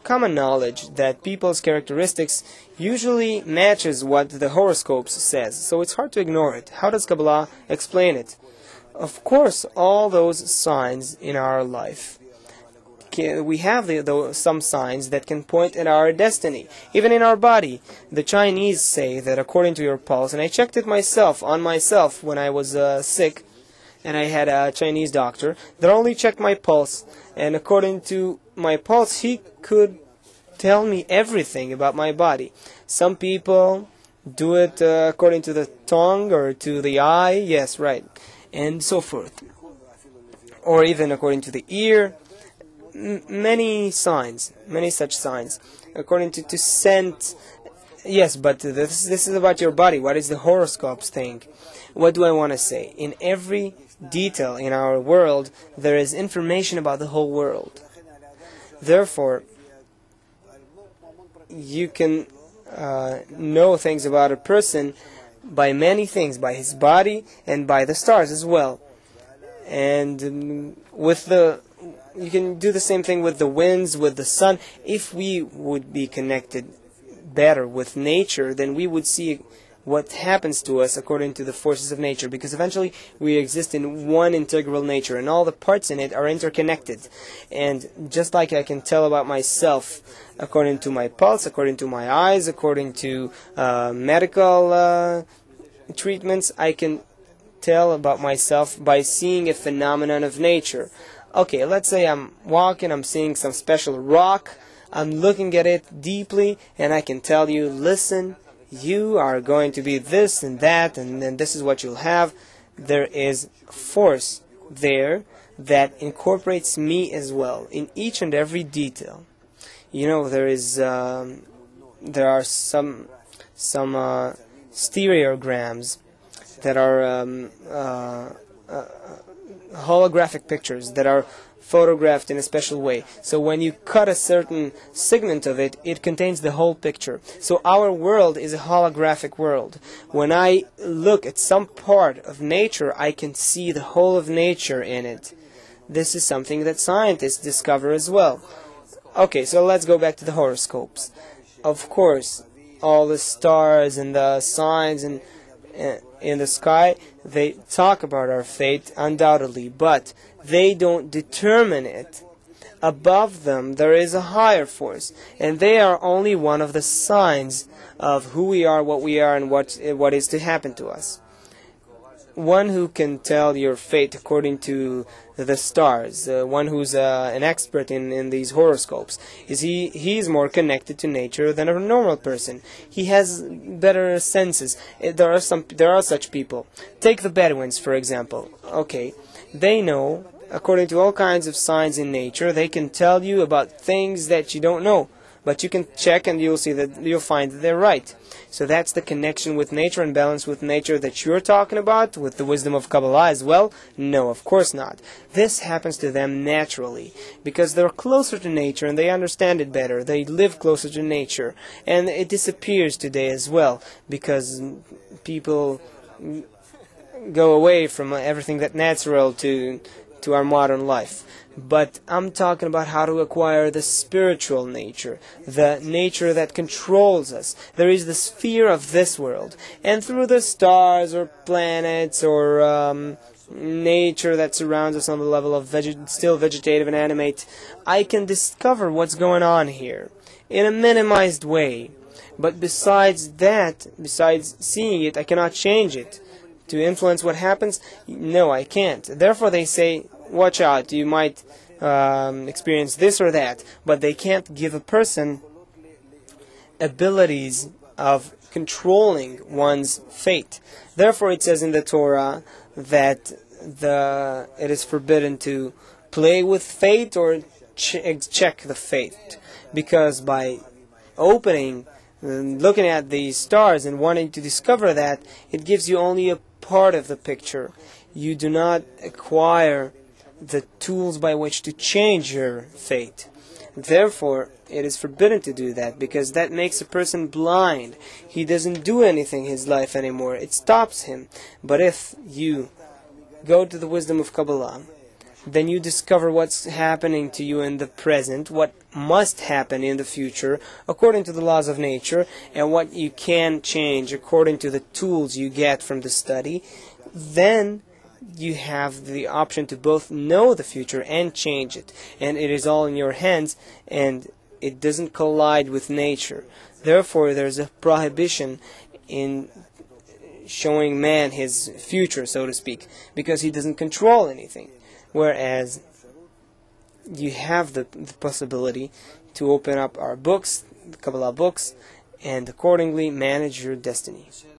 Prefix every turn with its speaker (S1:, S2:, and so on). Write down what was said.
S1: common knowledge that people's characteristics usually matches what the horoscopes says, so it's hard to ignore it. How does Kabbalah explain it? Of course, all those signs in our life, we have some signs that can point at our destiny, even in our body. The Chinese say that according to your pulse, and I checked it on myself when I was sick, and I had a Chinese doctor that only checked my pulse, and according to my pulse, he could tell me everything about my body. Some people do it according to the tongue or to the eye, yes, right, and so forth. Or even according to the ear. Many signs, many such signs. According to scent, yes, but this is about your body. What is the horoscopes thing? What do I want to say? In every detail in our world, there is information about the whole world. Therefore, you can know things about a person by many things, by his body and by the stars as well. And you can do the same thing with the winds, with the sun. If we would be connected better with nature, then we would see what happens to us according to the forces of nature, because eventually we exist in one integral nature, and all the parts in it are interconnected. And just like I can tell about myself according to my pulse, according to my eyes, according to medical treatments, I can tell about myself by seeing a phenomenon of nature. Okay, let's say I'm walking, I'm seeing some special rock, I'm looking at it deeply, and I can tell you, listen, you are going to be this and that, and then this is what you'll have. There is force there that incorporates me as well in each and every detail. You know, there are some stereograms that are holographic pictures that are photographed in a special way. So when you cut a certain segment of it, it contains the whole picture. So our world is a holographic world. When I look at some part of nature, I can see the whole of nature in it. This is something that scientists discover as well. Okay, so let's go back to the horoscopes. Of course, all the stars and the signs and in the sky, they talk about our fate, undoubtedly, but they don't determine it. Above them, there is a higher force, and they are only one of the signs of who we are, what we are, and what is to happen to us. One who can tell your fate according to the stars, one who's an expert in these horoscopes, he's more connected to nature than a normal person. He has better senses. There are such people. Take the Bedouins, for example. Okay, they know, according to all kinds of signs in nature, they can tell you about things that you don't know. But you can check and you'll find that they're right. So that's the connection with nature and balance with nature that you're talking about, with the wisdom of Kabbalah as well? No, of course not. This happens to them naturally, because they're closer to nature and they understand it better. They live closer to nature. And it disappears today as well, because people go away from everything that's natural to our modern life. But I'm talking about how to acquire the spiritual nature, the nature that controls us. There is the sphere of this world, and through the stars or planets or nature that surrounds us on the level of still vegetative and animate, I can discover what's going on here in a minimized way. But besides that, besides seeing it, I cannot change it. To influence what happens? No, I can't. Therefore they say, watch out, you might experience this or that, but they can't give a person abilities of controlling one's fate. Therefore it says in the Torah that it is forbidden to play with fate or check the fate, because by opening and looking at the stars and wanting to discover that, it gives you only a part of the picture. You do not acquire the tools by which to change your fate. Therefore, it is forbidden to do that, because that makes a person blind. He doesn't do anything in his life anymore. It stops him. But if you go to the wisdom of Kabbalah then you discover what's happening to you in the present, what must happen in the future according to the laws of nature, and what you can change according to the tools you get from the study. Then you have the option to both know the future and change it, and it is all in your hands, and it doesn't collide with nature. Therefore, there's a prohibition in showing man his future, so to speak, because he doesn't control anything. Whereas you have the possibility to open up our books, the Kabbalah books, and accordingly manage your destiny.